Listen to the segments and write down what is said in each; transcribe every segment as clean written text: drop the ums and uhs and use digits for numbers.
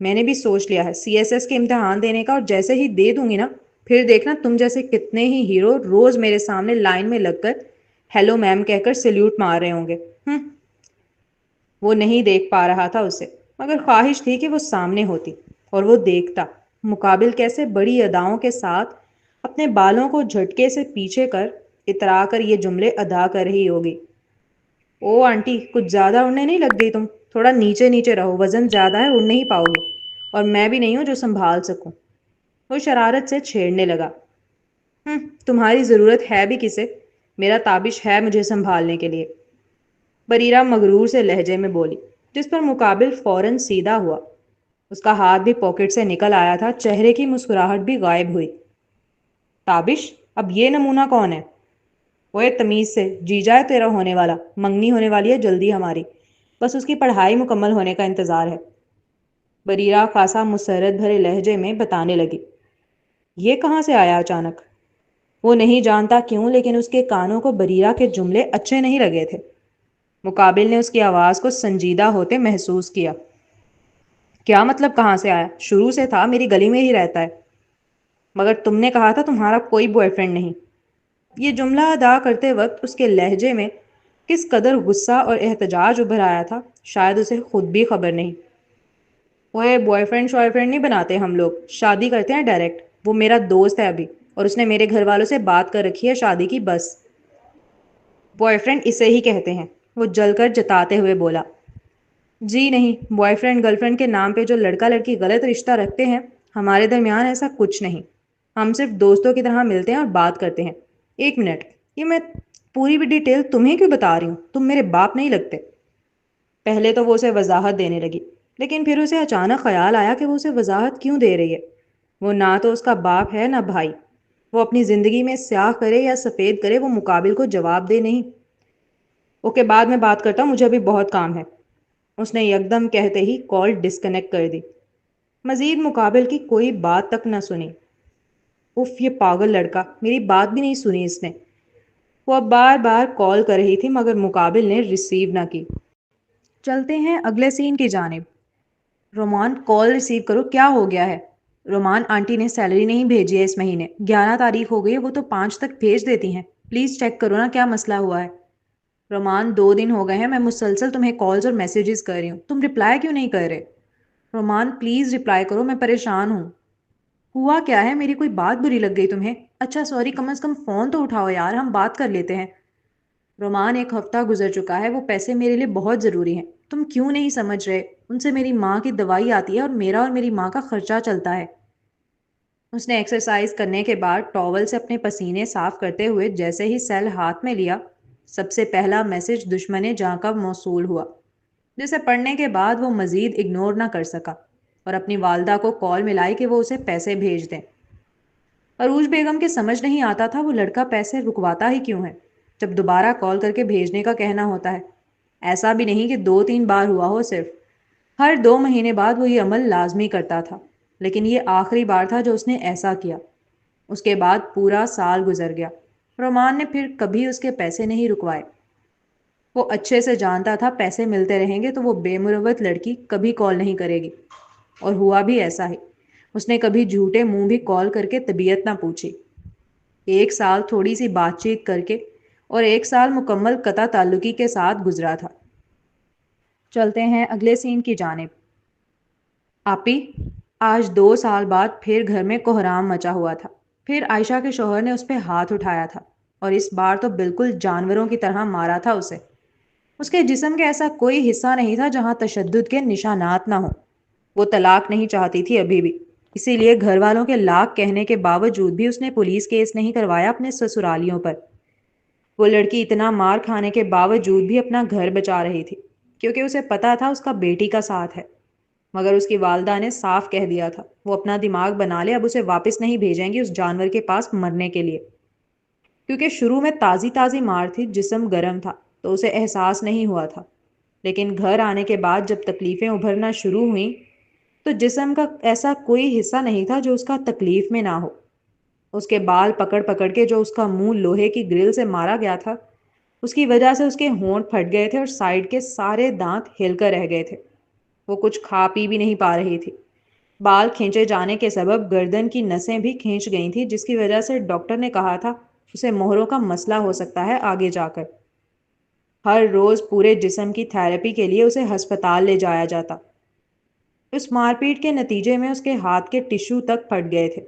میں نے بھی سوچ لیا ہے CSS کے امتحان دینے کا، اور جیسے ہی دے دوں گی نا، پھر دیکھنا تم جیسے کتنے ہی ہیرو روز میرے سامنے لائن میں لگ کر ہیلو میم کہہ کر سلیوٹ مار رہے ہوں گے۔ وہ نہیں دیکھ پا رہا تھا اسے، مگر خواہش تھی کہ وہ سامنے ہوتی اور وہ دیکھتا مقابل کیسے بڑی اداؤں کے ساتھ اپنے بالوں کو جھٹکے سے پیچھے کر اترا کر یہ جملے ادا کر رہی ہوگی: او آنٹی، کچھ زیادہ اڑنے نہیں لگ گئی تم؟ تھوڑا نیچے نیچے رہو، وزن زیادہ ہے، اڑ نہیں پاؤ گی، اور میں بھی نہیں ہوں جو سنبھال سکوں۔ وہ شرارت سے چھیڑنے لگا: تمہاری ضرورت ہے بھی کسے؟ میرا تابش ہے مجھے سنبھالنے کے لیے، بریرہ مغرور سے لہجے میں بولی، جس پر مقابل فوراً سیدھا ہوا۔ اس کا ہاتھ بھی پاکٹ سے نکل آیا تھا، چہرے کی مسکراہٹ بھی غائب ہوئی۔ تابش، اب یہ نمونہ کون ہے؟ وہ تمیز سے، جیجا ہے تیرا ہونے والا، منگنی ہونے والی ہے جلدی ہماری، بس اس کی پڑھائی مکمل ہونے کا انتظار ہے، بریرہ خاصا مسرت بھرے لہجے میں بتانے لگی۔ یہ کہاں سے آیا اچانک؟ وہ نہیں جانتا کیوں، لیکن اس کے کانوں کو بریرہ کے جملے اچھے نہیں لگے تھے۔ مقابل نے اس کی آواز کو سنجیدہ ہوتے محسوس کیا۔ کیا مطلب کہاں سے آیا؟ شروع سے تھا، میری گلی میں ہی رہتا ہے۔ مگر تم نے کہا تھا تمہارا کوئی بوائے فرینڈ نہیں۔ یہ جملہ ادا کرتے وقت اس کے لہجے میں کس قدر غصہ اور احتجاج ابھر آیا تھا، شاید اسے خود بھی خبر نہیں۔ وہ بوائے فرینڈ شوائے فرینڈ نہیں بناتے ہم لوگ، شادی کرتے ہیں ڈائریکٹ۔ وہ میرا دوست ہے ابھی، اور اس نے میرے گھر والوں سے بات کر رکھی ہے شادی کی، بس۔ بوائے فرینڈ اسے ہی کہتے ہیں، وہ جل کر جتاتے ہوئے بولا۔ جی نہیں، بوائے فرینڈ گرل فرینڈ کے نام پہ جو لڑکا لڑکی غلط رشتہ رکھتے ہیں، ہمارے درمیان ایسا کچھ نہیں۔ ہم صرف دوستوں کی طرح ملتے ہیں اور بات کرتے ہیں۔ ایک منٹ، یہ میں پوری بھی ڈیٹیل تمہیں کیوں بتا رہی ہوں؟ تم میرے باپ نہیں لگتے۔ پہلے تو وہ اسے وضاحت دینے لگی، لیکن پھر اسے اچانک خیال آیا کہ وہ اسے وضاحت کیوں دے رہی ہے۔ وہ نہ تو اس کا باپ ہے نہ بھائی۔ وہ اپنی زندگی میں سیاہ کرے یا سفید کرے، وہ مقابل کو جواب دے نہیں۔ اوکے، بعد میں بات کرتا ہوں، مجھے ابھی بہت کام ہے، اس نے یکدم کہتے ہی کال ڈسکنیکٹ کر دی۔ مزید مقابل کی کوئی بات تک نہ سنی۔ اف، یہ پاگل لڑکا، میری بات بھی نہیں سنی اس نے۔ وہ اب بار بار کال کر رہی تھی مگر مقابل نے ریسیو نہ کی۔ چلتے ہیں اگلے سین کی جانب۔ رومان، کال ریسیو کرو، کیا ہو گیا ہے؟ رومان، آنٹی نے سیلری نہیں بھیجی ہے اس مہینے، 11 تاریخ ہو گئی ہے، وہ تو 5 تک بھیج دیتی ہیں، پلیز چیک کرو نا کیا مسئلہ ہوا ہے۔ رومان، 2 دن ہو گئے ہیں میں مسلسل تمہیں کالز اور میسیجز کر رہی ہوں، تم رپلائی کیوں نہیں کر رہے؟ رومان، پلیز رپلائی کرو، میں پریشان ہوں۔ ہوا کیا ہے؟ میری کوئی بات بری لگ گئی تمہیں؟ اچھا سوری، کم از کم فون تو اٹھاؤ یار، ہم بات کر لیتے ہیں۔ رومان، 1 ہفتہ گزر چکا ہے، وہ پیسے میرے لیے بہت ضروری ہیں، تم کیوں نہیں سمجھ رہے؟ ان سے میری ماں کی دوائی آتی ہے اور میرا اور میری ماں کا خرچہ چلتا ہے۔ اس نے ایکسرسائز کرنے کے بعد ٹاول سے اپنے پسینے صاف کرتے ہوئے جیسے ہی سیل ہاتھ میں لیا، سب سے پہلا میسج دشمن جاں کا موصول ہوا، جسے پڑھنے کے بعد وہ مزید اگنور نہ کر سکا اور اپنی والدہ کو کال ملائی کہ وہ اسے پیسے بھیج دیں۔ عروج بیگم کے سمجھ نہیں آتا تھا وہ لڑکا پیسے رکواتا ہی کیوں ہے، جب دوبارہ کال کر کے بھیجنے کا کہنا ہوتا ہے۔ ایسا بھی نہیں کہ 2-3 بار ہوا ہو، صرف ہر 2 مہینے بعد وہ یہ عمل لازمی کرتا تھا، لیکن یہ آخری بار تھا جو اس نے ایسا کیا۔ اس کے بعد پورا سال گزر گیا، رومان نے پھر کبھی اس کے پیسے نہیں رکوائے۔ وہ اچھے سے جانتا تھا پیسے ملتے رہیں گے تو وہ بے مروت لڑکی کبھی کال نہیں کرے گی، اور ہوا بھی ایسا ہی۔ اس نے کبھی جھوٹے منہ بھی کال کر کے طبیعت نہ پوچھی۔ 1 سال تھوڑی سی بات چیت کر کے اور 1 سال مکمل قطع تعلقی کے ساتھ گزرا تھا۔ چلتے ہیں اگلے سین کی جانب۔ آپی، آج 2 سال بعد پھر گھر میں کوہرام مچا ہوا تھا۔ پھر عائشہ کے شوہر نے اس پہ ہاتھ اٹھایا تھا، اور اس بار تو بالکل جانوروں کی طرح مارا تھا اسے۔ اس کے جسم کے ایسا کوئی حصہ نہیں تھا جہاں تشدد کے نشانات نہ ہوں۔ وہ طلاق نہیں چاہتی تھی ابھی بھی، اسی لیے گھر والوں کے لاکھ کہنے کے باوجود بھی اس نے پولیس کیس نہیں کروایا اپنے سسرالیوں پر۔ وہ لڑکی اتنا مار کھانے کے باوجود بھی اپنا گھر بچا رہی تھی، کیونکہ اسے پتا تھا اس کا بیٹی کا ساتھ ہے۔ مگر اس کی والدہ نے صاف کہہ دیا تھا وہ اپنا دماغ بنا لے، اب اسے واپس نہیں بھیجیں گی اس جانور کے پاس مرنے کے لیے۔ کیونکہ شروع میں تازی تازی مار تھی، جسم گرم تھا تو اسے احساس نہیں ہوا تھا، لیکن گھر آنے کے بعد جب تکلیفیں ابھرنا شروع ہوئیں تو جسم کا ایسا کوئی حصہ نہیں تھا جو اس کا تکلیف میں نہ ہو۔ اس کے بال پکڑ پکڑ کے جو اس کا منہ لوہے کی گرل سے مارا گیا تھا، اس کی وجہ سے اس کے ہونٹ پھٹ گئے تھے اور سائیڈ کے سارے دانت ہل کر رہ گئے تھے۔ وہ کچھ کھا پی بھی نہیں پا رہی تھی، بال کھینچے جانے کے سبب گردن کی نسیں بھی کھینچ گئی تھیں، جس کی وجہ سے ڈاکٹر نے کہا تھا اسے مہروں کا مسئلہ ہو سکتا ہے آگے جا کر۔ ہر روز پورے جسم کی تھراپی کے لیے اسے ہسپتال لے جایا جاتا۔ اس مار پیٹ کے نتیجے میں اس کے ہاتھ کے ٹشو تک پھٹ گئے تھے،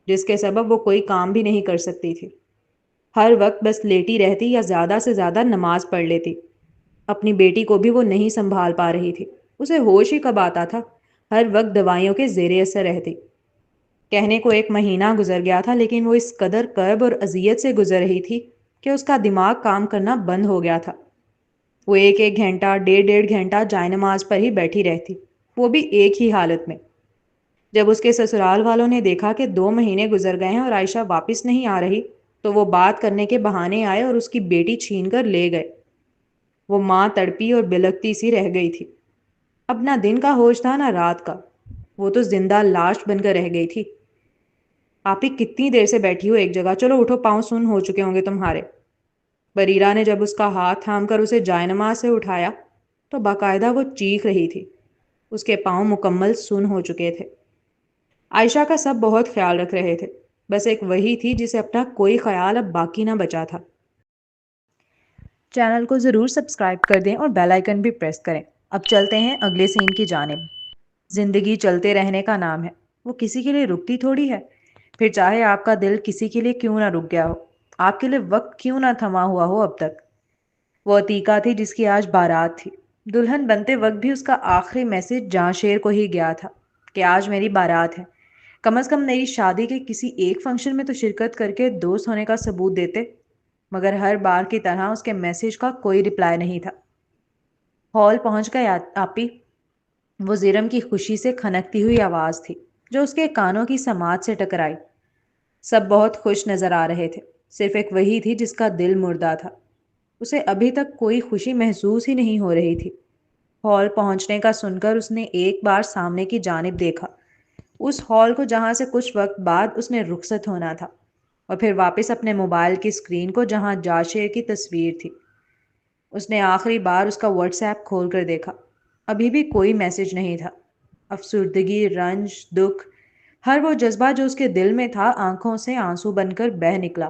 جس کے سبب وہ کوئی کام بھی نہیں کر سکتی تھی۔ ہر وقت بس لیٹی رہتی یا زیادہ سے زیادہ نماز پڑھ لیتی۔ اپنی بیٹی کو بھی وہ نہیں سنبھال پا رہی تھی۔ اسے ہوش ہی کب آتا تھا؟ ہر وقت دوائیوں کے زیر اثر رہتی۔ کہنے کو 1 مہینہ گزر گیا تھا، لیکن وہ اس قدر کرب اور اذیت سے گزر رہی تھی کہ اس کا دماغ کام کرنا بند ہو گیا تھا۔ وہ 1 گھنٹہ 1.5 گھنٹہ جائے نماز پر ہی بیٹھی رہتی، وہ بھی ایک ہی حالت میں۔ جب اس کے سسرال والوں نے دیکھا کہ 2 مہینے گزر گئے ہیں اور عائشہ واپس نہیں آ رہی، تو وہ بات کرنے کے بہانے آئے اور اس کی بیٹی چھین کر لے گئے۔ وہ ماں تڑپی اور بلکتی سی رہ گئی تھی۔ اب نہ دن کا ہوش تھا نہ رات کا، وہ تو زندہ لاش بن کر رہ گئی تھی۔ آپ ہی کتنی دیر سے بیٹھی ہو ایک جگہ؟ چلو اٹھو، پاؤں سن ہو چکے ہوں گے تمہارے۔ بریرہ نے جب اس کا ہاتھ تھام کر اسے جائے نماز سے اٹھایا تو باقاعدہ وہ چیخ رہی تھی۔ اس کے پاؤں مکمل سن ہو چکے تھے۔ عائشہ کا سب بہت خیال رکھ رہے تھے، بس ایک وہی تھی جسے اپنا کوئی خیال اب باقی نہ بچا تھا۔ چینل کو ضرور سبسکرائب کر دیں اور بیل آئیکن بھی پریس کریں۔ اب چلتے ہیں اگلے سین کی جانب۔ زندگی چلتے رہنے کا نام ہے، وہ کسی کے لیے رکتی تھوڑی ہے۔ پھر چاہے آپ کا دل کسی کے لیے کیوں نہ رک گیا ہو، آپ کے لیے وقت کیوں نہ تھما ہوا ہو اب تک۔ وہ عتیقہ تھی جس کی آج بارات تھی۔ دلہن بنتے وقت بھی اس کا آخری میسج جاں شیر کو ہی گیا تھا کہ آج میری بارات ہے، کم از کم میری شادی کے کسی ایک فنکشن میں تو شرکت کر کے دوست ہونے کا ثبوت دیتے۔ مگر ہر بار کی طرح اس کے میسج کا کوئی رپلائی نہیں تھا۔ ہال پہنچ گئے آپی؟ وہ زیرم کی خوشی سے کھنکتی ہوئی آواز تھی جو اس کے کانوں کی سماعت سے ٹکرائی۔ سب بہت خوش نظر آ رہے تھے، صرف ایک وہی تھی جس کا دل مردہ تھا۔ اسے ابھی تک کوئی خوشی محسوس ہی نہیں ہو رہی تھی۔ ہال پہنچنے کا سن کر اس نے ایک بار سامنے کی جانب دیکھا، اس ہال کو جہاں سے کچھ وقت بعد اس نے رخصت ہونا تھا، اور پھر واپس اپنے موبائل کی اسکرین کو جہاں جاشیر کی تصویر تھی۔ اس نے آخری بار اس کا واٹس ایپ کھول کر دیکھا، ابھی بھی کوئی میسج نہیں تھا۔ افسردگی، رنج، دکھ، ہر وہ جذبہ جو اس کے دل میں تھا آنکھوں سے آنسو بن کر بہہ نکلا۔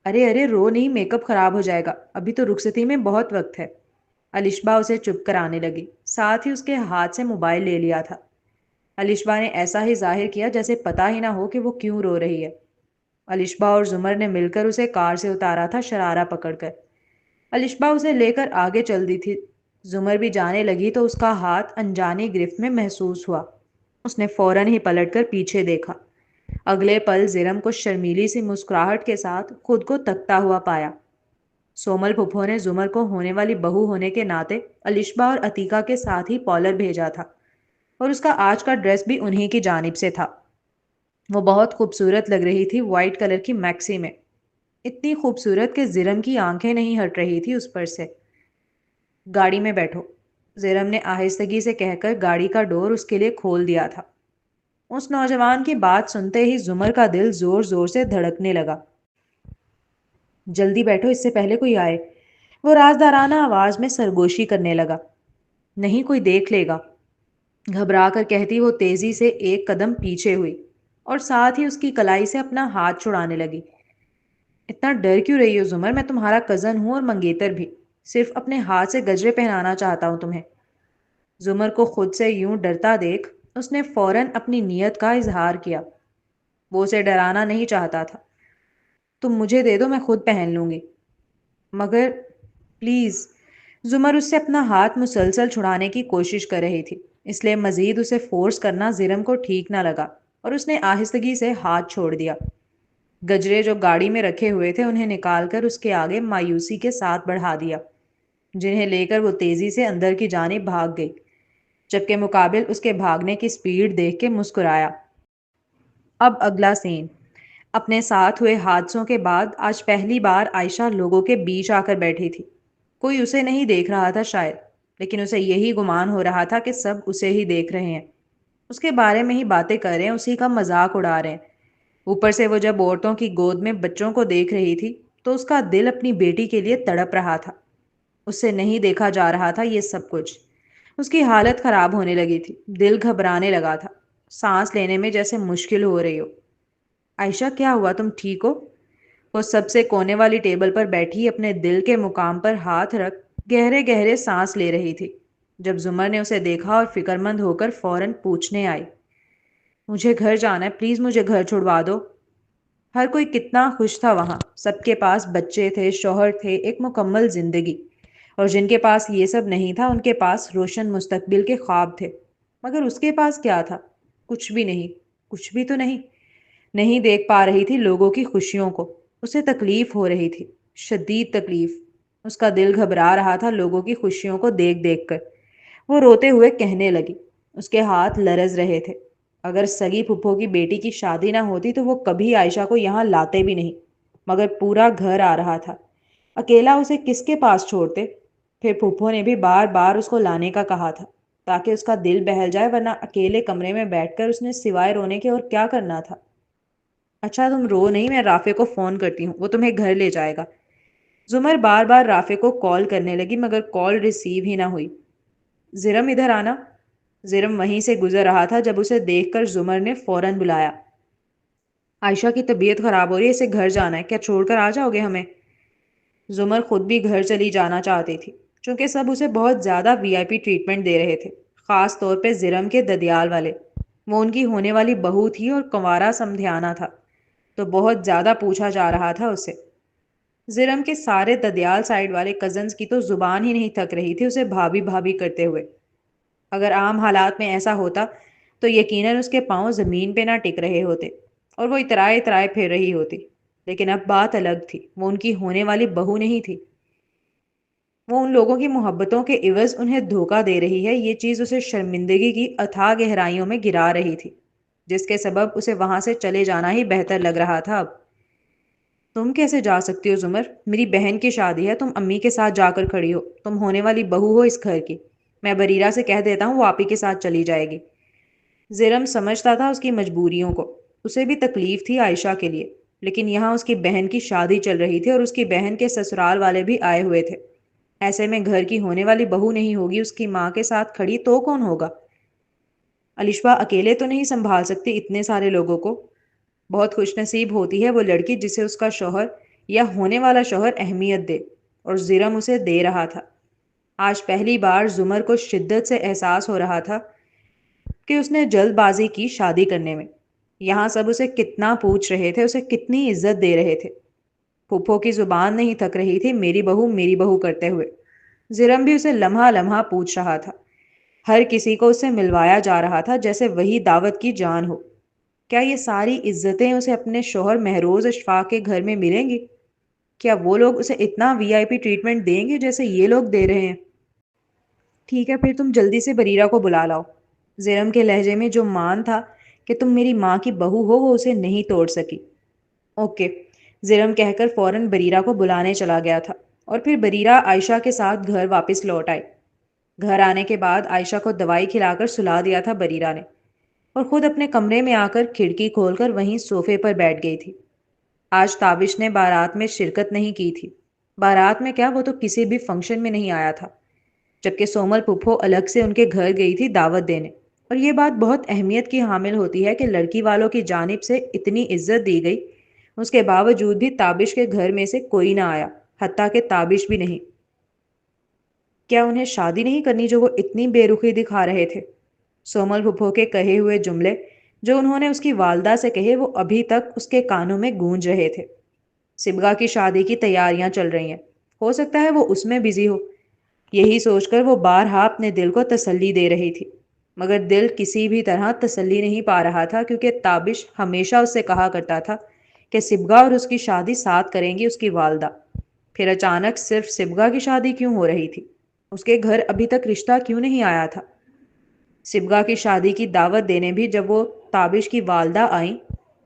ارے ارے رو نہیں، میک اپ خراب ہو جائے گا، ابھی تو رخصتی میں بہت وقت ہے۔ الشبا اسے چپ کرانے لگی، ساتھ ہی اس کے ہاتھ سے موبائل لے لیا تھا۔ الشبا نے ایسا ہی ظاہر کیا جیسے پتا ہی نہ ہو کہ وہ کیوں رو رہی ہے۔ الشبا اور زمر نے مل کر اسے کار سے اتارا تھا شرارہ پکڑ کر۔ الشبا اسے لے کر آگے چل دی تھی۔ زمر بھی جانے لگی تو اس کا ہاتھ انجانی گرفت میں محسوس ہوا۔ اس نے فوراً ہی پلٹ کر پیچھے دیکھا۔ اگلے پل زیرم کو شرمیلی سی مسکراہٹ کے ساتھ خود کو تکتا ہوا پایا۔ سومل پھپھو نے زمر کو ہونے والی بہو ہونے کے ناطے الشبا اور عتیقہ کے ساتھ ہی پالر بھیجا تھا، اور اس کا آج کا ڈریس بھی انہی کی جانب سے تھا۔ وہ بہت خوبصورت لگ رہی تھی وائٹ کلر کی میکسی میں، اتنی خوبصورت کہ زیرم کی آنکھیں نہیں ہٹ رہی تھی اس پر سے۔ گاڑی میں بیٹھو، زیرم نے آہستگی سے کہہ کر گاڑی کا ڈور اس کے لیے کھول دیا تھا۔ اس نوجوان کی بات سنتے ہی زمر کا دل زور زور سے دھڑکنے لگا۔ جلدی بیٹھو اس سے پہلے کوئی آئے، وہ رازدارانہ آواز میں سرگوشی کرنے لگا۔ نہیں کوئی دیکھ لے گا، گھبرا کر کہتی وہ تیزی سے ایک قدم پیچھے ہوئی اور ساتھ ہی اس کی کلائی سے اپنا ہاتھ چھڑانے لگی۔ اتنا ڈر کیوں رہی ہو زمر؟ میں تمہارا کزن ہوں اور منگیتر بھی، صرف اپنے ہاتھ سے گجرے پہنانا چاہتا ہوں تمہیں۔ زمر کو خود سے یوں ڈرتا دیکھ اس نے فوراً اپنی نیت کا اظہار کیا۔ وہ اسے ڈرانا نہیں چاہتا تھا۔ تم مجھے دے دو، میں خود پہن لوں گی۔ مگر پلیز، زمر اس سے اپنا ہاتھ مسلسل چھڑانے کی کوشش کر رہی تھی، اس لیے مزید اسے فورس کرنا زیرم کو ٹھیک نہ لگا اور اس نے آہستگی سے ہاتھ چھوڑ دیا۔ گجرے جو گاڑی میں رکھے ہوئے تھے انہیں نکال کر اس کے آگے مایوسی کے ساتھ بڑھا دیا، جنہیں لے کر وہ تیزی سے اندر کی جانب بھاگ گئی، جبکہ مقابل اس کے بھاگنے کی سپیڈ دیکھ کے مسکرایا۔ اب اگلا سین۔ اپنے ساتھ ہوئے حادثوں کے بعد آج پہلی بار عائشہ لوگوں کے بیچ آ کر بیٹھی تھی۔ کوئی اسے نہیں دیکھ رہا تھا شاید، لیکن اسے یہی گمان ہو رہا تھا کہ سب اسے ہی دیکھ رہے ہیں، اس کے بارے میں ہی باتیں کر رہے ہیں، اسی کا مذاق اڑا رہے ہیں۔ اوپر سے وہ جب عورتوں کی گود میں بچوں کو دیکھ رہی تھی تو اس کا دل اپنی بیٹی کے لیے تڑپ رہا تھا۔ اس سے نہیں دیکھا جا رہا تھا یہ سب کچھ۔ اس کی حالت خراب ہونے لگی تھی، دل گھبرانے لگا تھا۔ سانس لینے میں جیسے مشکل ہو رہی ہو۔ عائشہ کیا ہوا، تم ٹھیک ہو؟ وہ سب سے کونے والی ٹیبل پر بیٹھی اپنے دل کے مقام پر ہاتھ رکھ گہرے گہرے سانس لے رہی تھی۔ جب زمر نے اسے دیکھا اور فکر مند ہو کر فوراً پوچھنے آئی، مجھے گھر جانا ہے، پلیز مجھے گھر چھڑوا دو۔ ہر کوئی کتنا خوش تھا وہاں، سب کے پاس بچے تھے، شوہر تھے، ایک مکمل زندگی، اور جن کے پاس یہ سب نہیں تھا ان کے پاس روشن مستقبل کے خواب تھے۔ مگر اس کے پاس کیا تھا؟ کچھ بھی نہیں، کچھ بھی تو نہیں۔ نہیں دیکھ پا رہی تھی لوگوں کی خوشیوں کو، اسے تکلیف ہو رہی تھی، شدید تکلیف۔ اس کا دل گھبرا رہا تھا لوگوں کی خوشیوں کو دیکھ دیکھ کر۔ وہ روتے ہوئے کہنے لگی، اس کے ہاتھ لرز رہے تھے، اگر سگی پھپھو کی بیٹی کی شادی نہ ہوتی تو وہ کبھی عائشہ کو یہاں لاتے بھی نہیں، مگر پورا گھر آ رہا تھا، اکیلا اسے کس کے پاس چھوڑتے؟ پھر پھپھو نے بھی بار بار اس کو لانے کا کہا تھا تاکہ اس کا دل بہل جائے، ورنہ اکیلے کمرے میں بیٹھ کر اس نے سوائے رونے کے اور کیا کرنا تھا؟ اچھا تم رو نہیں، میں رافع کو فون کرتی ہوں، وہ تمہیں گھر لے جائے گا۔ زمر بار بار رافع کو کال کرنے لگی مگر کال ریسیو ہی نہ ہوئی۔ زرم ادھر آنا۔ زرم وہیں سے گزر رہا تھا جب اسے دیکھ کر زمر نے فوراً بلایا۔ عائشہ کی طبیعت خراب ہو رہی ہے، اسے گھر جانا ہے، کیا چھوڑ کر آ جاؤ گے ہمیں؟ زمر خود بھی گھر چلی جانا چاہتی تھی، چونکہ سب اسے بہت زیادہ وی آئی پی ٹریٹمنٹ دے رہے تھے، خاص طور پہ زرم کے ددیال والے۔ وہ ان کی ہونے والی بہو تھی اور کنوارا سمدھیانہ تھا، تو بہت زیادہ پوچھا جا رہا تھا اسے۔ زرم کے سارے ددیال سائڈ والے کزنز کی تو زبان ہی نہیں تھک رہی تھی اسے بھابھی بھابھی کرتے ہوئے۔ اگر عام حالات میں ایسا ہوتا تو یقیناً اس کے پاؤں زمین پہ نہ ٹک رہے ہوتے اور وہ اترائے اترائے پھر رہی ہوتی، لیکن اب بات الگ تھی، وہ ان کی ہونے والی بہو نہیں تھی۔ وہ ان لوگوں کی محبتوں کے عوض انہیں دھوکہ دے رہی ہے، یہ چیز اسے شرمندگی کی اتھاہ گہرائیوں میں گرا رہی تھی، جس کے سبب اسے وہاں سے چلے جانا ہی بہتر لگ رہا تھا اب۔ تم کیسے جا سکتی ہو زمر؟ میری بہن کی شادی ہے، تم امی کے ساتھ جا کر کھڑی ہو، تم ہونے والی بہو ہو اس گھر کی۔ میں بریرہ سے کہہ دیتا ہوں وہ آپ ہی کے ساتھ چلی جائے گی۔ زرم سمجھتا تھا اس کی مجبوریوں کو، اسے بھی تکلیف تھی عائشہ کے لیے، لیکن یہاں اس کی بہن کی شادی چل رہی تھی اور اس کی بہن کے سسرال والے بھی آئے ہوئے تھے۔ ایسے میں گھر کی ہونے والی بہو نہیں ہوگی اس کی ماں کے ساتھ کھڑی تو کون ہوگا؟ الشبا اکیلے تو نہیں سنبھال سکتی اتنے سارے لوگوں کو۔ بہت خوش نصیب ہوتی ہے وہ لڑکی جسے اس کا شوہر یا ہونے والا شوہر اہمیت دے، اور زرم اسے دے رہا تھا۔ آج پہلی بار زمر کو شدت سے احساس ہو رہا تھا کہ اس نے جلد بازی کی شادی کرنے میں۔ یہاں سب اسے کتنا پوچھ رہے تھے، اسے کتنی عزت دے رہے تھے۔ پھپھو کی زبان نہیں تھک رہی تھی میری بہو کرتے ہوئے۔ زرم بھی اسے لمحہ لمحہ پوچھ رہا تھا، ہر کسی کو اس سے ملوایا جا رہا تھا جیسے وہی دعوت کی جان ہو۔ کیا یہ ساری عزتیں اسے اپنے شوہر مہروز اشفاق کے گھر میں ملیں گی؟ کیا وہ لوگ اسے اتنا وی آئی پی ٹریٹمنٹ دیں گے جیسے یہ لوگ دے رہے ہیں؟ ٹھیک ہے پھر تم جلدی سے بریرہ کو بلا لاؤ۔ زرم کے لہجے میں جو مان تھا کہ تم میری ماں کی بہو ہو وہ اسے نہیں توڑ سکی۔ اوکے، زرم کہہ کر فوراً بریرہ کو بلانے چلا گیا تھا، اور پھر بریرہ عائشہ کے ساتھ گھر واپس لوٹ آئی۔ گھر آنے کے بعد عائشہ کو دوائی کھلا کر سلا دیا تھا بریرہ نے، اور خود اپنے کمرے میں آ کر کھڑکی کھول کر وہیں صوفے پر بیٹھ گئی تھی۔ آج تابش نے بارات میں شرکت نہیں کی تھی۔ بارات میں کیا، وہ تو کسی بھی فنکشن میں نہیں آیا تھا، جبکہ سومل پھپھو الگ سے ان کے گھر گئی تھی دعوت دینے۔ اور یہ بات بہت اہمیت کی حامل ہوتی ہے کہ لڑکی والوں کی جانب سے اتنی عزت دی گئی، اس کے باوجود بھی تابش کے گھر میں سے کوئی نہ آیا، حتیٰ کہ تابش بھی نہیں۔ کیا انہیں شادی نہیں کرنی جو وہ اتنی بے رخی دکھا رہے تھے؟ سومل پھپھو کے کہے ہوئے جملے جو انہوں نے اس کی والدہ سے کہے وہ ابھی تک اس کے کانوں میں گونج رہے تھے۔ سبگا کی شادی کی تیاریاں چل رہی ہیں، ہو سکتا ہے وہ اس میں بزی ہو، یہی سوچ کر وہ بارہا اپنے دل کو تسلی دے رہی تھی، مگر دل کسی بھی طرح تسلی نہیں پا رہا تھا، کیونکہ تابش ہمیشہ اس سے کہا کرتا تھا کہ سبگا اور اس کی شادی ساتھ کریں گی اس کی والدہ۔ پھر اچانک صرف سبگا کی شادی کیوں ہو رہی تھی؟ اس کے گھر ابھی تک رشتہ کیوں نہیں آیا تھا؟ سبگا کی شادی کی دعوت دینے بھی جب وہ تابش کی والدہ آئیں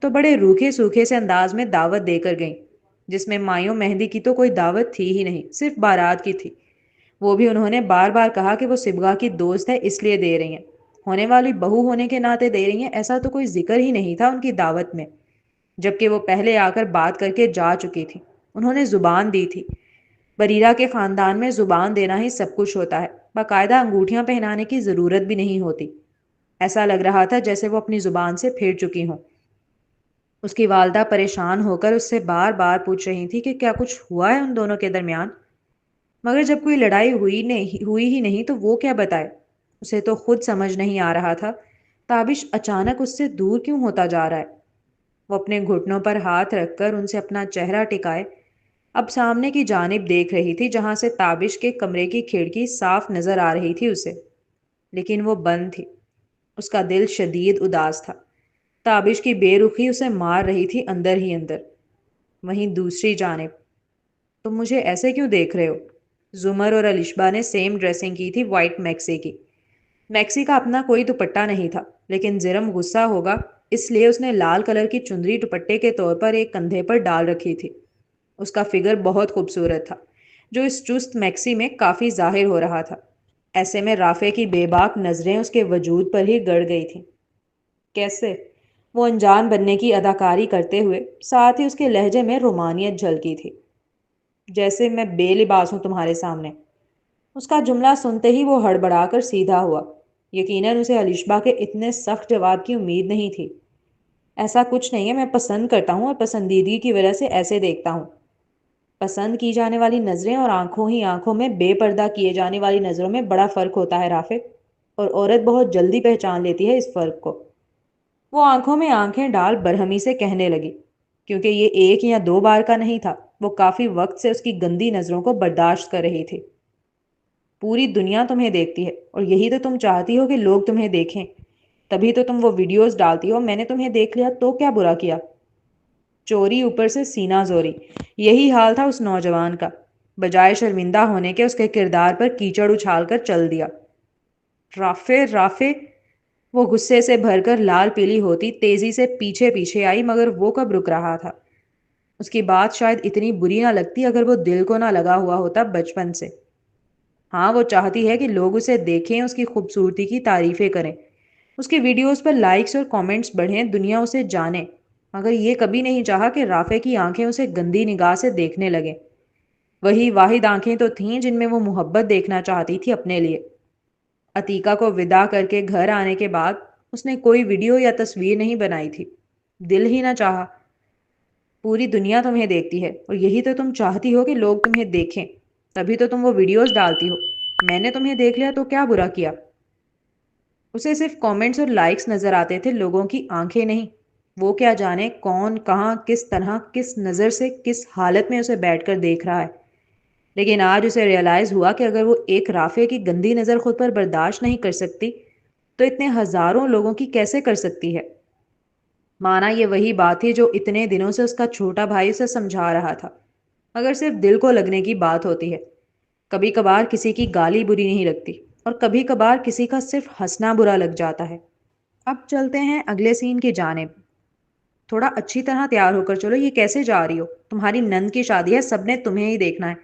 تو بڑے روکھے سوکھے سے انداز میں دعوت دے کر گئیں، جس میں مایوں مہندی کی تو کوئی دعوت تھی ہی نہیں، صرف بارات کی تھی۔ وہ بھی انہوں نے بار بار کہا کہ وہ سبگا کی دوست ہے اس لیے دے رہی ہیں، ہونے والی بہو ہونے کے ناطے دے رہی ہیں، ایسا تو کوئی ذکر ہی نہیں تھا ان کی دعوت میں، جبکہ وہ پہلے آ کر بات کر کے جا چکی تھی، انہوں نے زبان دی تھی۔ بریرہ کے خاندان میں زبان دینا ہی سب کچھ ہوتا ہے، باقاعدہ انگوٹھیاں پہنانے کی ضرورت بھی نہیں ہوتی۔ ایسا لگ رہا تھا جیسے وہ اپنی زبان سے پھر چکی ہوں۔ اس کی والدہ پریشان ہو کر اس سے بار بار پوچھ رہی تھی کہ کیا کچھ ہوا ہے ان دونوں کے درمیان، مگر جب کوئی لڑائی ہوئی ہی نہیں تو وہ کیا بتائے۔ اسے تو خود سمجھ نہیں آ رہا تھا تابش اچانک اس سے دور کیوں ہوتا جا رہا ہے۔ وہ اپنے گھٹنوں پر ہاتھ رکھ کر ان سے اپنا چہرہ ٹکائے اب سامنے کی جانب دیکھ رہی تھی، جہاں سے تابش کے کمرے کی کھڑکی صاف نظر آ رہی تھی اسے، لیکن وہ بند تھی۔ اس کا دل شدید اداس تھا۔ تابش کی بے رخی اسے مار رہی تھی اندر ہی اندر۔ وہیں دوسری جانب، تم مجھے ایسے کیوں دیکھ رہے ہو؟ زمر اور الشبا نے سیم ڈریسنگ کی تھی، وائٹ میکسی کی۔ میکسی کا اپنا کوئی دوپٹہ نہیں تھا، لیکن زرم غصہ ہوگا اس لیے اس نے لال کلر کی چندری دوپٹے کے طور پر ایک کندھے پر ڈال رکھی تھی۔ اس کا فگر بہت خوبصورت تھا، جو اس چست میکسی میں کافی ظاہر ہو رہا تھا۔ ایسے میں رافع کی بے باک نظریں اس کے وجود پر ہی گڑ گئی تھیں۔ کیسے؟ وہ انجان بننے کی اداکاری کرتے ہوئے، ساتھ ہی اس کے لہجے میں رومانیت جھلکی تھی۔ جیسے میں بے لباس ہوں تمہارے سامنے۔ اس کا جملہ سنتے ہی وہ ہڑبڑا کر سیدھا ہوا۔ یقیناً اسے الشبا کے اتنے سخت جواب کی امید نہیں تھی۔ ایسا کچھ نہیں ہے، میں پسند کرتا ہوں اور پسندیدگی کی وجہ سے ایسے دیکھتا ہوں۔ پسند کی جانے والی نظریں اور آنکھوں ہی آنکھوں میں بے پردہ کیے جانے والی نظروں میں بڑا فرق ہوتا ہے رافع، اور عورت بہت جلدی پہچان لیتی ہے اس فرق کو۔ وہ آنکھوں میں آنکھیں ڈال برہمی سے کہنے لگی، کیونکہ یہ ایک یا دو بار کا نہیں تھا، وہ کافی وقت سے اس کی گندی نظروں کو برداشت کر رہی تھی۔ پوری دنیا تمہیں دیکھتی ہے اور یہی تو تم چاہتی ہو کہ لوگ تمہیں دیکھیں، تبھی تو تم وہ ویڈیوز ڈالتی ہو۔ میں نے تمہیں دیکھ لیا تو کیا برا کیا؟ چوری اوپر سے سینہ زوری، یہی حال تھا اس نوجوان کا۔ بجائے شرمندہ ہونے کے اس کے کردار پر کیچڑ اچھال کر چل دیا۔ رافع رافع، وہ غصے سے بھر کر لال پیلی ہوتی تیزی سے پیچھے پیچھے آئی، مگر وہ کب رک رہا تھا؟ اس کی بات شاید اتنی بری نہ لگتی اگر وہ دل کو نہ لگا ہوا ہوتا بچپن سے۔ ہاں، وہ چاہتی ہے کہ لوگ اسے دیکھیں، اس کی خوبصورتی کی تعریفیں کریں، اس کی ویڈیوز پر لائکس اور کامنٹس بڑھیں، دنیا اسے جانے، مگر یہ کبھی نہیں چاہا کہ رافع کی آنکھیں اسے گندی نگاہ سے دیکھنے لگیں۔ وہی واحد آنکھیں تو تھیں جن میں وہ محبت دیکھنا چاہتی تھی اپنے لیے۔ عتیقہ کو وداع کر کے گھر آنے کے بعد اس نے کوئی ویڈیو یا تصویر نہیں بنائی تھی، دل ہی نہ چاہا۔ پوری دنیا تمہیں دیکھتی ہے اور یہی تو تم چاہتی ہو کہ لوگ تمہیں دیکھیں، تبھی تو تم وہ ویڈیوز ڈالتی ہو۔ میں نے تمہیں دیکھ لیا تو کیا برا کیا؟ اسے صرف کامنٹس اور لائکس نظر آتے تھے، لوگوں کی آنکھیں نہیں۔ وہ کیا جانے کون، کہاں، کس طرح، کس نظر سے، کس حالت میں اسے بیٹھ کر دیکھ رہا ہے۔ لیکن آج اسے ریئلائز ہوا کہ اگر وہ ایک رافع کی گندی نظر خود پر برداشت نہیں کر سکتی تو اتنے ہزاروں لوگوں کی کیسے کر سکتی ہے؟ مانا یہ وہی بات تھی جو اتنے دنوں سے اس کا چھوٹا بھائی اسے سمجھا رہا تھا، مگر صرف دل کو لگنے کی بات ہوتی ہے۔ کبھی کبھار کسی کی گالی بری نہیں لگتی، اور کبھی کبھار کسی کا صرف ہنسنا برا لگ جاتا ہے۔ اب چلتے ہیں اگلے سین کی جانب۔ تھوڑا اچھی طرح تیار ہو کر چلو، یہ کیسے جا رہی ہو؟ تمہاری نند کی شادی ہے، سب نے تمہیں ہی دیکھنا ہے۔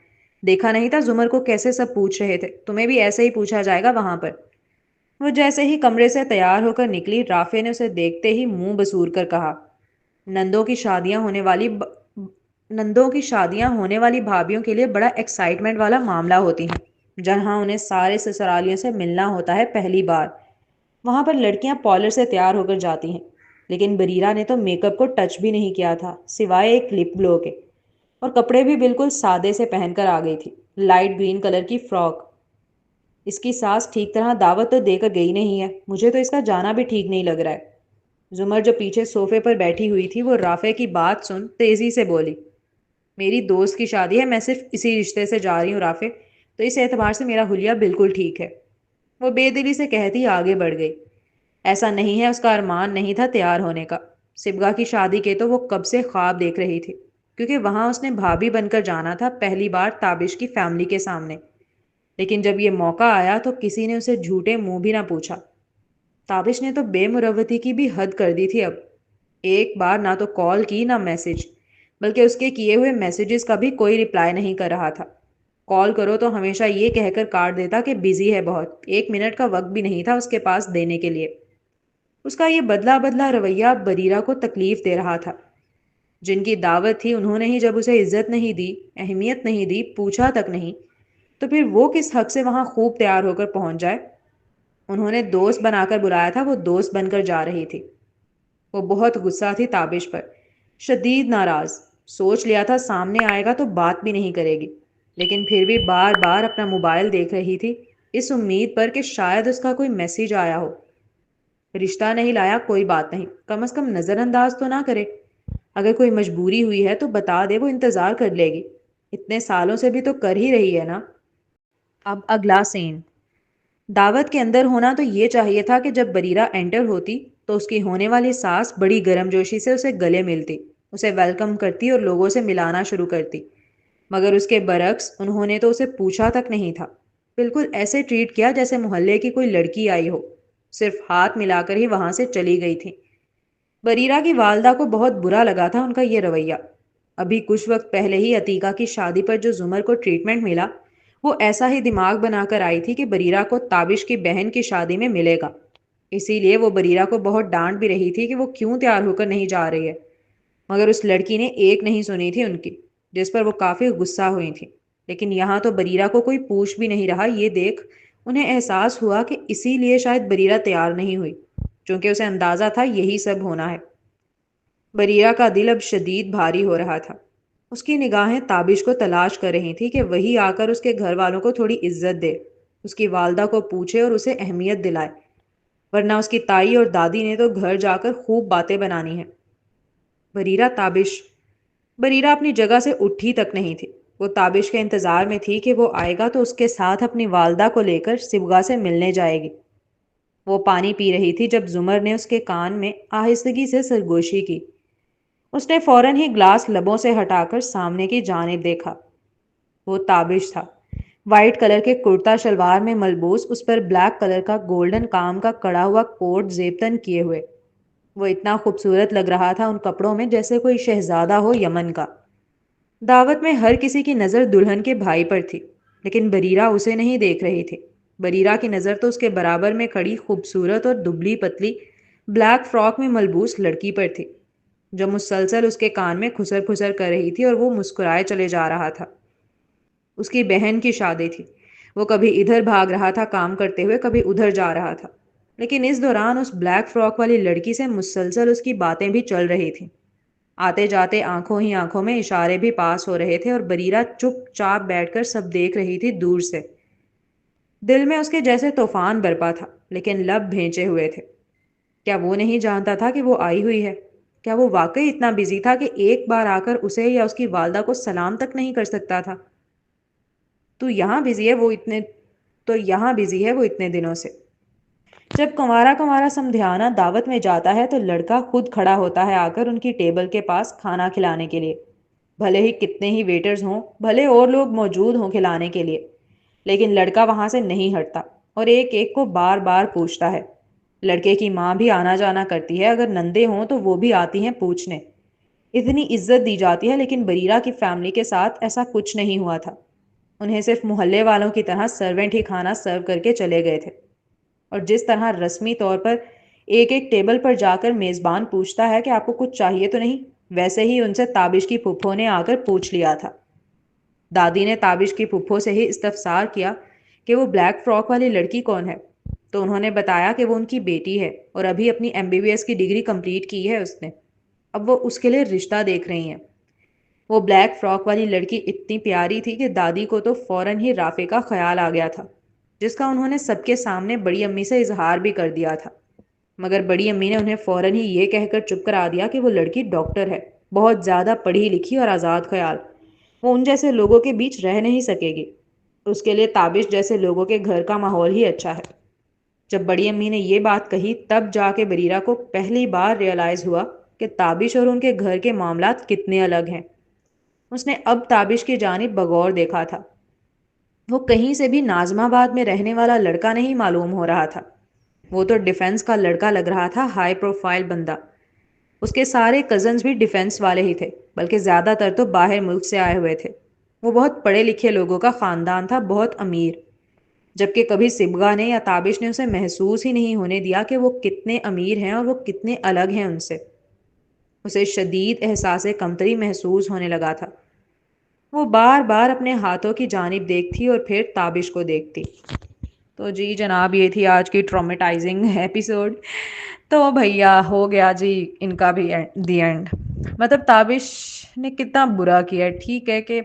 دیکھا نہیں تھا زمر کو کیسے سب پوچھ رہے تھے؟ تمہیں بھی ایسے ہی پوچھا جائے گا وہاں پر۔ وہ جیسے ہی کمرے سے تیار ہو کر نکلی، رافع نے اسے دیکھتے ہی منہ بسور کر کہا، نندوں کی شادیاں ہونے والی بھابھیوں کے لیے بڑا ایکسائٹمنٹ والا معاملہ ہوتی ہیں، جہاں انہیں سارے سسرالیوں سے ملنا ہوتا ہے پہلی بار۔ وہاں پر لڑکیاں پارلر سے تیار ہو کر جاتی ہیں، لیکن بریرہ نے تو میک اپ کو ٹچ بھی نہیں کیا تھا سوائے ایک لپ گلو کے، اور کپڑے بھی بالکل سادے سے پہن کر آ گئی تھی، لائٹ گرین کلر کی فراک۔ اس کی ساس ٹھیک طرح دعوت تو دے کر گئی نہیں ہے، مجھے تو اس کا جانا بھی ٹھیک نہیں لگ رہا ہے۔ زمر جو پیچھے صوفے پر بیٹھی ہوئی تھی، وہ رافع کی بات سن تیزی سے بولی، میری دوست کی شادی ہے، میں صرف اسی رشتے سے جا رہی ہوں رافع، تو اس اعتبار سے میرا حلیہ بالکل ٹھیک ہے۔ وہ بے دلی سے کہتی آگے بڑھ گئی، ایسا نہیں ہے، اس کا ارمان نہیں تھا تیار ہونے کا۔ سبگا کی شادی کے تو وہ کب سے خواب دیکھ رہی تھی، کیونکہ وہاں اس نے بھابھی بن کر جانا تھا پہلی بار تابش کی فیملی کے سامنے۔ لیکن جب یہ موقع آیا تو کسی نے اسے جھوٹے منہ بھی نہ پوچھا۔ تابش نے تو بے مروتی کی بھی حد کر دی تھی اب۔ ایک بار نہ تو کال کی نہ میسج، بلکہ اس کے کیے ہوئے میسیجز کا بھی کوئی رپلائی نہیں کر رہا تھا۔ کال کرو تو ہمیشہ یہ کہہ کر کاٹ دیتا کہ بزی ہے بہت، 1 منٹ کا وقت بھی نہیں تھا اس کے پاس دینے کے لیے۔ اس کا یہ بدلہ بدلہ رویہ بریرہ کو تکلیف دے رہا تھا۔ جن کی دعوت تھی انہوں نے ہی جب اسے عزت نہیں دی، اہمیت نہیں دی، پوچھا تک نہیں، تو پھر وہ کس حق سے وہاں خوب تیار ہو کر پہنچ جائے؟ انہوں نے دوست بنا کر بلایا تھا، وہ دوست بن کر جا رہی تھی۔ وہ بہت غصہ تھی تابش پر، شدید ناراض۔ سوچ لیا تھا سامنے آئے گا تو بات بھی نہیں کرے گی، لیکن پھر بھی بار بار اپنا موبائل دیکھ رہی تھی، اس امید پر کہ شاید اس کا کوئی میسیج آیا ہو۔ رشتہ نہیں لایا کوئی بات نہیں، کم از کم نظر انداز تو نہ کرے۔ اگر کوئی مجبوری ہوئی ہے تو بتا دے، وہ انتظار کر لے گی، اتنے سالوں سے بھی تو کر ہی رہی ہے نا۔ اب اگلا سین، دعوت کے اندر ہونا تو یہ چاہیے تھا کہ جب بریرہ انٹر ہوتی تو اس کی ہونے والی ساس بڑی گرم جوشی سے اسے گلے ملتی، اسے ویلکم کرتی اور لوگوں سے ملانا شروع کرتی، مگر اس کے برعکس انہوں نے تو اسے پوچھا تک نہیں تھا۔ بالکل ایسے ٹریٹ کیا جیسے محلے کی کوئی لڑکی آئی ہو، صرف ہاتھ ملا کر ہی وہاں سے چلی گئی تھی۔ بریرہ کی والدہ کو بہت برا لگا تھا ان کا یہ رویہ۔ ابھی کچھ وقت پہلے ہی عتیقہ کی شادی پر جو زمر کو ٹریٹمنٹ ملا، وہ ایسا ہی دماغ بنا کر آئی تھی کہ بریرہ کو تابش کی بہن کی شادی میں ملے گا، اسی لیے وہ بریرہ کو بہت ڈانٹ بھی رہی تھی کہ وہ کیوں تیار ہو کر نہیں جا رہی ہے، مگر اس لڑکی نے ایک نہیں سنی تھی ان کی، جس پر وہ کافی غصہ ہوئی تھی۔ لیکن یہاں تو بریرہ کو کوئی پوچھ بھی نہیں رہا۔ یہ دیکھ انہیں احساس ہوا کہ اسی لیے شاید بریرہ تیار نہیں ہوئی، چونکہ اسے اندازہ تھا یہی سب ہونا ہے۔ بریرہ کا دل اب شدید بھاری ہو رہا تھا۔ اس کی نگاہیں تابش کو تلاش کر رہی تھی کہ وہی آ کر اس کے گھر والوں کو تھوڑی عزت دے، اس کی والدہ کو پوچھے اور اسے اہمیت دلائے، ورنہ اس کی تائی اور دادی نے تو گھر جا کر خوب باتیں بنانی ہیں۔ بریرہ، تابش۔ بریرہ اپنی جگہ سے اٹھی تک نہیں تھی۔ وہ تابش کے انتظار میں تھی کہ وہ آئے گا تو اس کے ساتھ اپنی والدہ کو لے کر سبغا سے ملنے جائے گی۔ وہ پانی پی رہی تھی جب زمر نے اس کے کان میں آہستگی سے سرگوشی کی۔ اس نے فوراً ہی گلاس لبوں سے ہٹا کر سامنے کی جانب دیکھا۔ وہ تابش تھا، وائٹ کلر کے کرتا شلوار میں ملبوس، اس پر بلیک کلر کا گولڈن کام کا کڑا ہوا کوٹ زیبتن کیے ہوئے۔ وہ اتنا خوبصورت لگ رہا تھا ان کپڑوں میں جیسے کوئی شہزادہ ہو یمن کا۔ دعوت میں ہر کسی کی نظر دلہن کے بھائی پر تھی، لیکن بریرہ اسے نہیں دیکھ رہی تھی۔ بریرہ کی نظر تو اس کے برابر میں کھڑی خوبصورت اور دبلی پتلی بلیک فراک میں ملبوس لڑکی پر تھی، جو مسلسل اس کے کان میں خسر خسر کر رہی تھی، اور وہ مسکرائے چلے جا رہا تھا۔ اس کی بہن کی شادی تھی، وہ کبھی ادھر بھاگ رہا تھا کام کرتے ہوئے، کبھی ادھر جا رہا تھا، لیکن اس دوران اس بلیک فراک والی لڑکی سے مسلسل اس کی باتیں بھی چل رہی تھیں۔ آتے جاتے آنکھوں ہی آنکھوں میں اشارے بھی پاس ہو رہے تھے، اور بریرہ چپ چاپ بیٹھ کر سب دیکھ رہی تھی دور سے۔ دل میں اس کے جیسے طوفان برپا تھا، لیکن لب بھینچے ہوئے تھے۔ کیا وہ نہیں جانتا تھا کہ وہ آئی ہوئی ہے؟ کیا وہ واقعی اتنا بزی تھا کہ ایک بار آ کر اسے یا اس کی والدہ کو سلام تک نہیں کر سکتا تھا؟ تو یہاں بزی ہے وہ اتنے دنوں سے۔ جب کنوارا کنوارا سمدھیانہ دعوت میں جاتا ہے تو لڑکا خود کھڑا ہوتا ہے آ کر ان کی ٹیبل کے پاس کھانا کھلانے کے لیے، بھلے ہی کتنے ہی ویٹرز ہوں، بھلے اور لوگ موجود ہوں کھلانے کے لیے، لیکن لڑکا وہاں سے نہیں ہٹتا اور ایک ایک کو بار بار پوچھتا ہے۔ لڑکے کی ماں بھی آنا جانا کرتی ہے، اگر نندے ہوں تو وہ بھی آتی ہیں پوچھنے۔ اتنی عزت دی جاتی ہے، لیکن بریرہ کی فیملی کے ساتھ ایسا کچھ نہیں ہوا تھا۔ انہیں صرف محلے والوں کی طرح سرونٹ ہی کھانا سرو کر کے چلے گئے تھے، اور جس طرح رسمی طور پر ایک ایک ٹیبل پر جا کر میزبان پوچھتا ہے کہ آپ کو کچھ چاہیے تو نہیں، ویسے ہی ان سے تابش کی پھپھو نے آ کر پوچھ لیا تھا۔ دادی نے تابش کی پھپھو سے ہی استفسار کیا کہ وہ بلیک فراک والی لڑکی کون ہے، تو انہوں نے بتایا کہ وہ ان کی بیٹی ہے، اور ابھی اپنی MBBS کی ڈگری کمپلیٹ کی ہے اس نے، اب وہ اس کے لیے رشتہ دیکھ رہی ہیں۔ وہ بلیک فراک والی لڑکی اتنی پیاری تھی کہ دادی کو تو فوراً ہی رافع کا خیال آ گیا تھا، جس کا انہوں نے سب کے سامنے بڑی امی سے اظہار بھی کر دیا تھا، مگر بڑی امی نے انہیں فوراً ہی یہ کہہ کر چپ کرا دیا کہ وہ لڑکی ڈاکٹر ہے، بہت زیادہ پڑھی لکھی اور آزاد خیال، وہ ان جیسے لوگوں کے بیچ رہ نہیں سکے گی، اس کے لیے تابش جیسے لوگوں کے گھر کا ماحول ہی اچھا ہے۔ جب بڑی امی نے یہ بات کہی تب جا کے بریرہ کو پہلی بار ریئلائز ہوا کہ تابش اور ان کے گھر کے معاملات کتنے الگ ہیں۔ اس نے اب تابش کی جانب بغور دیکھا تھا۔ وہ کہیں سے بھی ناظم آباد میں رہنے والا لڑکا نہیں معلوم ہو رہا تھا، وہ تو ڈیفنس کا لڑکا لگ رہا تھا، ہائی پروفائل بندہ۔ اس کے سارے کزنز بھی ڈیفنس والے ہی تھے، بلکہ زیادہ تر تو باہر ملک سے آئے ہوئے تھے۔ وہ بہت پڑھے لکھے لوگوں کا خاندان تھا، بہت امیر، جبکہ کبھی سبغا نے یا تابش نے اسے محسوس ہی نہیں ہونے دیا کہ وہ کتنے امیر ہیں اور وہ کتنے الگ ہیں ان سے۔ اسے شدید احساس کمتری محسوس ہونے لگا تھا۔ وہ بار بار اپنے ہاتھوں کی جانب دیکھتی اور پھر تابش کو دیکھتی۔ تو جی جناب یہ تھی آج کی ٹرامیٹائزنگ ایپیسوڈ. تو بھیا ہو گیا جی ان کا بھی دی اینڈ. مطلب تابش نے کتنا برا کیا ہے. ٹھیک ہے کہ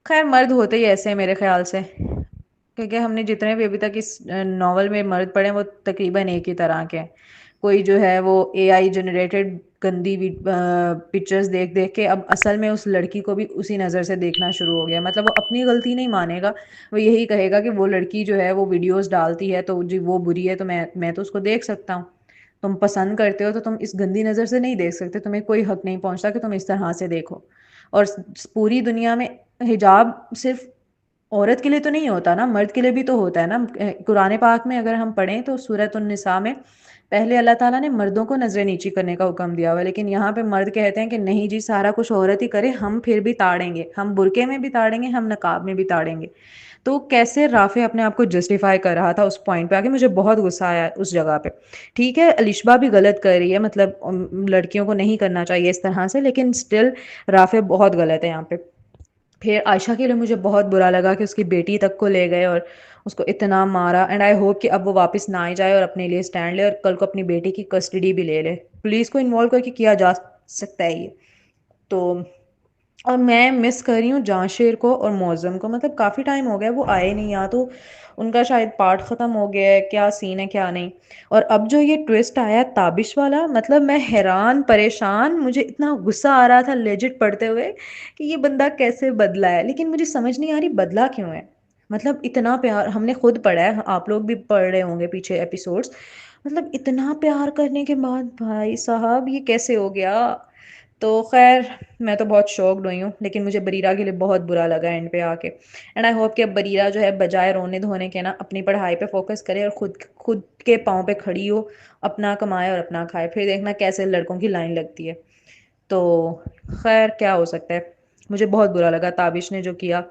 خیر مرد ہوتے ہی ایسے ہیں میرے خیال سے، کیونکہ ہم نے جتنے بھی ابھی تک اس ناول میں مرد پڑھے وہ تقریباً ایک ہی طرح کے ہیں. کوئی جو ہے وہ اے آئی جنریٹڈ گندی پکچرز دیکھ دیکھ کے اب اصل میں اس لڑکی کو بھی اسی نظر سے دیکھنا شروع ہو گیا. مطلب وہ اپنی غلطی نہیں مانے گا، وہ یہی کہے گا کہ وہ لڑکی جو ہے وہ ویڈیوز ڈالتی ہے تو جی وہ بری ہے، تو میں تو اس کو دیکھ سکتا ہوں. تم پسند کرتے ہو تو تم اس گندی نظر سے نہیں دیکھ سکتے. تمہیں کوئی حق نہیں پہنچتا کہ تم اس طرح سے دیکھو. اور پوری دنیا میں حجاب صرف عورت کے لیے تو نہیں ہوتا نا، مرد کے لیے بھی تو ہوتا ہے نا. قرآن پاک میں اگر ہم پڑھیں تو سورۃ النساء میں پہلے اللہ تعالیٰ نے مردوں کو نظریں نیچی کرنے کا حکم دیا ہوا ہے، لیکن یہاں پہ مرد کہتے ہیں کہ نہیں جی سارا کچھ عورت ہی کرے، ہم پھر بھی تاڑیں گے، ہم برقعے میں بھی تاڑیں گے، ہم نقاب میں بھی تاڑیں گے. تو کیسے رافع اپنے آپ کو جسٹیفائی کر رہا تھا اس پوائنٹ پہ آ کے، مجھے بہت غصہ آیا اس جگہ پہ. ٹھیک ہے الشبا بھی غلط کر رہی ہے، مطلب لڑکیوں کو نہیں کرنا چاہیے اس طرح سے، لیکن اسٹل رافع بہت غلط ہے یہاں پہ. پھر عائشہ کے لیے مجھے بہت برا لگا کہ اس کی بیٹی تک کو لے گئے اور اس کو اتنا مارا. اینڈ آئی ہوپ کہ اب وہ واپس نہ آ جائے اور اپنے لیے اسٹینڈ لے اور کل کو اپنی بیٹی کی کسٹڈی بھی لے لے. پولیس کو انوالو کر کے کیا جا سکتا ہے یہ تو. اور میں مس کر رہی ہوں جانشیر کو اور معظم کو. مطلب کافی ٹائم ہو گیا وہ آئے نہیں، یا تو ان کا شاید پارٹ ختم ہو گیا ہے، کیا سین ہے کیا نہیں. اور اب جو یہ ٹوسٹ آیا تابش والا، مطلب میں حیران پریشان، مجھے اتنا غصہ آ رہا تھا لیجٹ پڑھتے ہوئے کہ یہ بندہ کیسے بدلا ہے. لیکن مجھے سمجھ نہیں آ رہی بدلا کیوں ہے. مطلب اتنا پیار ہم نے خود پڑھا ہے، آپ لوگ بھی پڑھ رہے ہوں گے پیچھے ایپیسوڈز. مطلب اتنا پیار کرنے کے بعد بھائی صاحب یہ کیسے ہو گیا. تو خیر میں تو بہت شوکڈ ہوئی ہوں، لیکن مجھے بریرہ کے لیے بہت برا لگا اینڈ پہ آ کے. اینڈ آئی ہوپ کہ اب بریرہ جو ہے بجائے رونے دھونے کے نا اپنی پڑھائی پہ فوکس کرے اور خود کے پاؤں پہ کھڑی ہو، اپنا کمائے اور اپنا کھائے. پھر دیکھنا کیسے لڑکوں کی لائن لگتی ہے. تو خیر کیا ہو سکتا ہے. مجھے بہت برا لگا تابش نے جو کیا.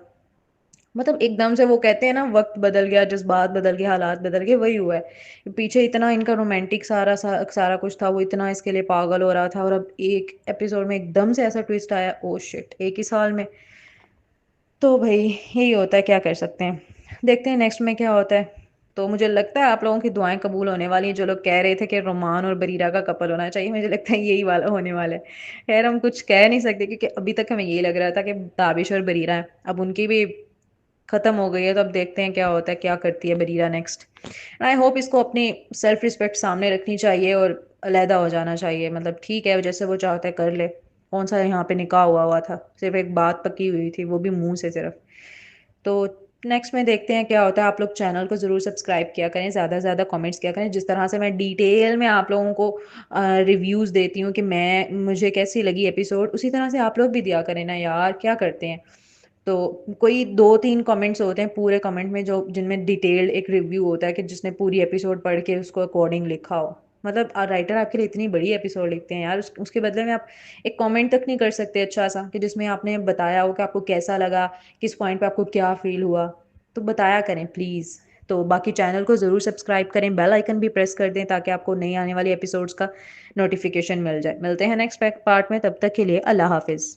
مطلب ایک دم سے وہ کہتے ہیں نا وقت بدل گیا، جذبات بدل گئے، حالات بدل گئے، وہی ہوا ہے. پیچھے اتنا ان کا رومانٹک سارا کچھ تھا، وہ اتنا اس کے لیے پاگل ہو رہا تھا، اور اب ایک ایپیسوڈ میں ایک دم سے ایسا ٹویسٹ آیا، او شٹ ایک ہی سال میں. تو بھائی یہی ہوتا ہے، کیا کر سکتے ہیں. دیکھتے ہیں نیکسٹ میں کیا ہوتا ہے. تو مجھے لگتا ہے آپ لوگوں کی دعائیں قبول ہونے والی ہیں. جو لوگ کہہ رہے تھے کہ رومان اور بریرہ کا کپل ہونا چاہیے، مجھے لگتا ہے یہی والا ہونے والا ہے. خیر ہم کچھ کہہ نہیں سکتے کیونکہ ابھی تک ہمیں یہی لگ رہا تھا کہ تابش اور بریرہ ہیں. اب ان کی بھی ختم ہو گئی ہے، تو اب دیکھتے ہیں کیا ہوتا ہے، کیا کرتی ہے بریرہ نیکسٹ. آئی ہوپ اس کو اپنی سیلف رسپیکٹ سامنے رکھنی چاہیے اور علیحدہ ہو جانا چاہیے. مطلب ٹھیک ہے جیسے وہ چاہتا ہے کر لے. کون سا یہاں پہ نکاح ہوا تھا، صرف ایک بات پکی ہوئی تھی، وہ بھی منہ سے صرف. تو نیکسٹ میں دیکھتے ہیں کیا ہوتا ہے. آپ لوگ چینل کو ضرور سبسکرائب کیا کریں، زیادہ سے زیادہ کامنٹس کیا کریں. جس طرح سے میں ڈیٹیل میں آپ لوگوں کو ریویوز دیتی ہوں کہ مجھے کیسی لگی ایپیسوڈ، اسی طرح سے آپ لوگ بھی دیا کریں نا یار، کیا کرتے ہیں. تو کوئی 2-3 کمنٹس ہوتے ہیں پورے کمنٹ میں جن میں ڈیٹیلڈ ایک ریویو ہوتا ہے کہ جس نے پوری ایپیسوڈ پڑھ کے اس کو اکارڈنگ لکھا ہو. مطلب رائٹر آپ کے لیے اتنی بڑی ایپیسوڈ لکھتے ہیں یار، اس کے بدلے میں آپ ایک کامنٹ تک نہیں کر سکتے اچھا سا کہ جس میں آپ نے بتایا ہو کہ آپ کو کیسا لگا، کس پوائنٹ پہ آپ کو کیا فیل ہوا. تو بتایا کریں پلیز. تو باقی چینل کو ضرور سبسکرائب کریں، بیل آئیکن بھی پریس کر دیں تاکہ آپ کو نئی آنے والی ایپیسوڈز کا نوٹیفیکیشن مل جائے. ملتے ہیں نیکسٹ پارٹ میں، تب تک کے لیے اللہ حافظ.